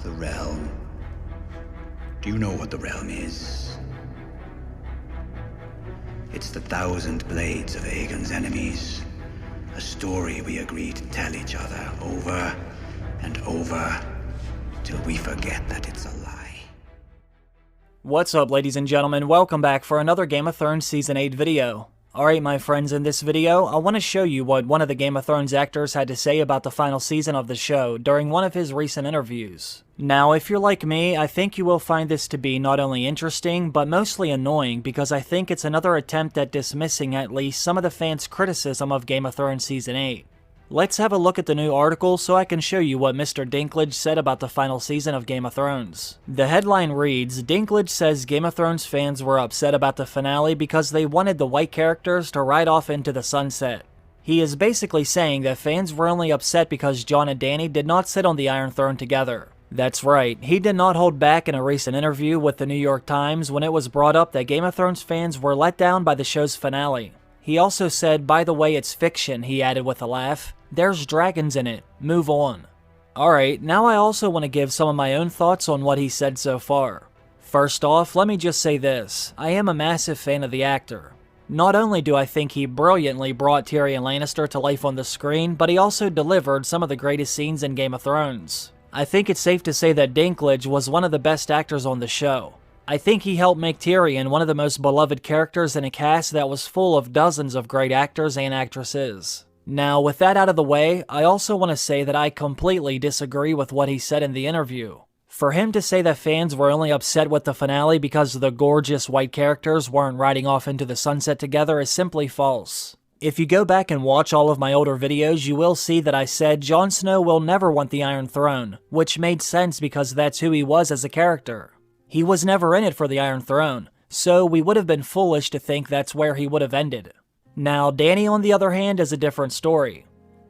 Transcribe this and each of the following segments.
The realm. Do you know what the realm is? It's the 1,000 blades of Aegon's enemies. A story we agreed to tell each other over and over till we forget that it's a lie. What's up, ladies and gentlemen? Welcome back for another Game of Thrones Season 8 video. Alright my friends, in this video, I want to show you what one of the Game of Thrones actors had to say about the final season of the show during one of his recent interviews. Now, if you're like me, I think you will find this to be not only interesting, but mostly annoying because I think it's another attempt at dismissing at least some of the fans' criticism of Game of Thrones Season 8. Let's have a look at the new article so I can show you what Mr. Dinklage said about the final season of Game of Thrones. The headline reads, Dinklage says Game of Thrones fans were upset about the finale because they wanted the white characters to ride off into the sunset. He is basically saying that fans were only upset because Jon and Dany did not sit on the Iron Throne together. That's right, he did not hold back in a recent interview with the New York Times when it was brought up that Game of Thrones fans were let down by the show's finale. He also said, by the way, it's fiction, he added with a laugh. There's dragons in it. Move on. Alright, now I also want to give some of my own thoughts on what he said so far. First off, let me just say this. I am a massive fan of the actor. Not only do I think he brilliantly brought Tyrion Lannister to life on the screen, but he also delivered some of the greatest scenes in Game of Thrones. I think it's safe to say that Dinklage was one of the best actors on the show. I think he helped make Tyrion one of the most beloved characters in a cast that was full of dozens of great actors and actresses. Now, with that out of the way, I also want to say that I completely disagree with what he said in the interview. For him to say that fans were only upset with the finale because the gorgeous white characters weren't riding off into the sunset together is simply false. If you go back and watch all of my older videos, you will see that I said Jon Snow will never want the Iron Throne, which made sense because that's who he was as a character. He was never in it for the Iron Throne, so we would have been foolish to think that's where he would have ended. Now, Dany, on the other hand, is a different story.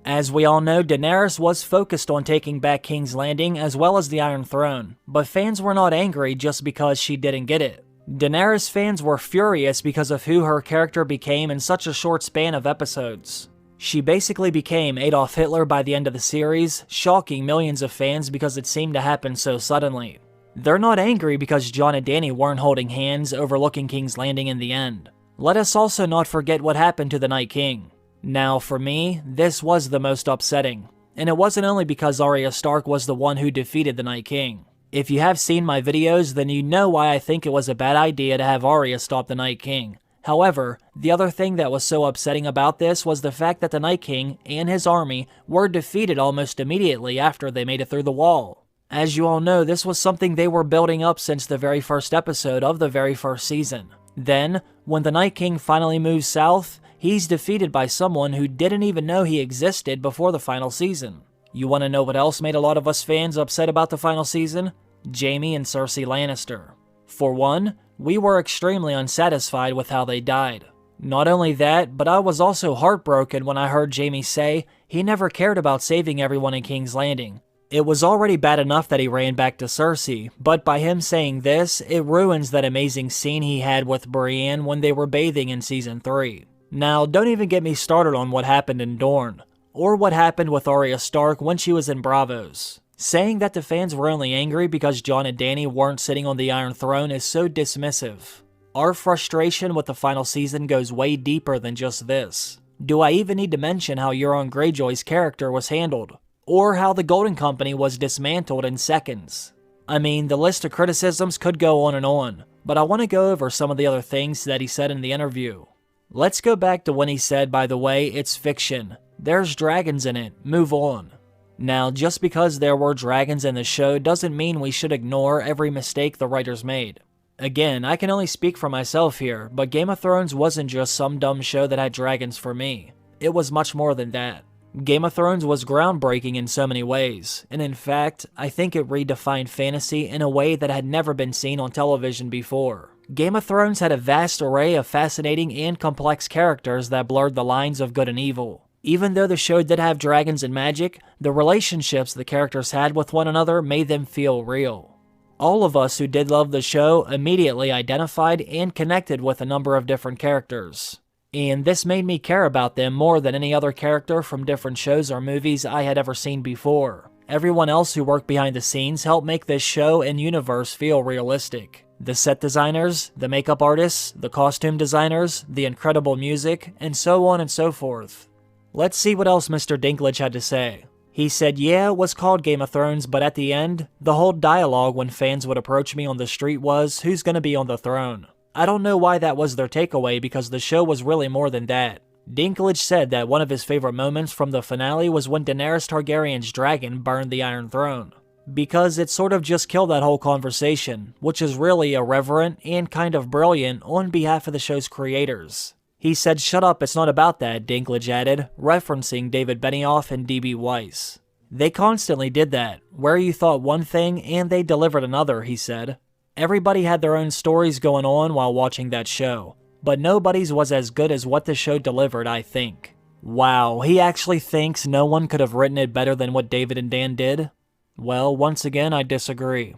As we all know, Daenerys was focused on taking back King's Landing as well as the Iron Throne, but fans were not angry just because she didn't get it. Daenerys fans were furious because of who her character became in such a short span of episodes. She basically became Adolf Hitler by the end of the series, shocking millions of fans because it seemed to happen so suddenly. They're not angry because Jon and Dany weren't holding hands overlooking King's Landing in the end. Let us also not forget what happened to the Night King. Now, for me, this was the most upsetting. And it wasn't only because Arya Stark was the one who defeated the Night King. If you have seen my videos, then you know why I think it was a bad idea to have Arya stop the Night King. However, the other thing that was so upsetting about this was the fact that the Night King and his army were defeated almost immediately after they made it through the wall. As you all know, this was something they were building up since the very first episode of the very first season. Then, when the Night King finally moves south, he's defeated by someone who didn't even know he existed before the final season. You want to know what else made a lot of us fans upset about the final season? Jaime and Cersei Lannister. For one, we were extremely unsatisfied with how they died. Not only that, but I was also heartbroken when I heard Jaime say he never cared about saving everyone in King's Landing. It was already bad enough that he ran back to Cersei, but by him saying this, it ruins that amazing scene he had with Brienne when they were bathing in Season 3. Now, don't even get me started on what happened in Dorne, or what happened with Arya Stark when she was in Braavos. Saying that the fans were only angry because Jon and Dany weren't sitting on the Iron Throne is so dismissive. Our frustration with the final season goes way deeper than just this. Do I even need to mention how Euron Greyjoy's character was handled? Or how the Golden Company was dismantled in seconds? I mean, the list of criticisms could go on, but I want to go over some of the other things that he said in the interview. Let's go back to when he said, by the way, it's fiction. There's dragons in it. Move on. Now, just because there were dragons in the show doesn't mean we should ignore every mistake the writers made. Again, I can only speak for myself here, but Game of Thrones wasn't just some dumb show that had dragons for me. It was much more than that. Game of Thrones was groundbreaking in so many ways, and in fact, I think it redefined fantasy in a way that had never been seen on television before. Game of Thrones had a vast array of fascinating and complex characters that blurred the lines of good and evil. Even though the show did have dragons and magic, the relationships the characters had with one another made them feel real. All of us who did love the show immediately identified and connected with a number of different characters. And this made me care about them more than any other character from different shows or movies I had ever seen before. Everyone else who worked behind the scenes helped make this show and universe feel realistic. The set designers, the makeup artists, the costume designers, the incredible music, and so on and so forth. Let's see what else Mr. Dinklage had to say. He said, yeah, it was called Game of Thrones, but at the end, the whole dialogue when fans would approach me on the street was, who's gonna be on the throne? I don't know why that was their takeaway because the show was really more than that. Dinklage said that one of his favorite moments from the finale was when Daenerys Targaryen's dragon burned the Iron Throne, because it sort of just killed that whole conversation, which is really irreverent and kind of brilliant on behalf of the show's creators. He said, shut up, it's not about that, Dinklage added, referencing David Benioff and D.B. Weiss. They constantly did that, where you thought one thing and they delivered another, he said. Everybody had their own stories going on while watching that show, but nobody's was as good as what the show delivered, I think. Wow, he actually thinks no one could have written it better than what David and Dan did? Well, once again, I disagree.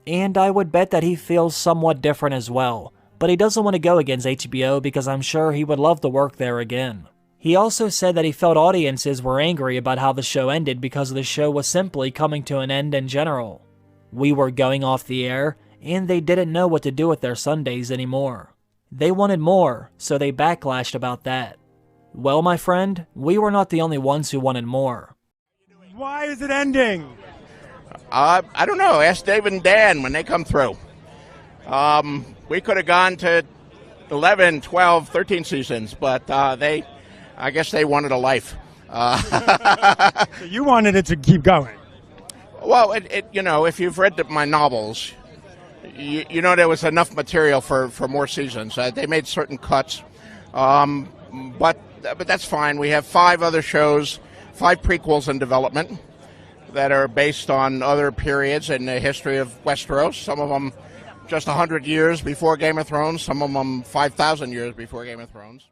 And I would bet that he feels somewhat different as well. But he doesn't want to go against HBO because I'm sure he would love to work there again. He also said that he felt audiences were angry about how the show ended because the show was simply coming to an end in general. We were going off the air, and they didn't know what to do with their Sundays anymore. They wanted more, so they backlashed about that. Well, my friend, we were not the only ones who wanted more. Why is it ending? I don't know. Ask David and Dan when they come through. We could have gone to 11, 12, 13 seasons, but I guess they wanted a life. So you wanted it to keep going? Well, if you've read my novels, you know there was enough material for more seasons. They made certain cuts, but that's fine. We have 5 other shows, 5 prequels in development that are based on other periods in the history of Westeros. Some of them just 100 years before Game of Thrones, some of them 5,000 years before Game of Thrones.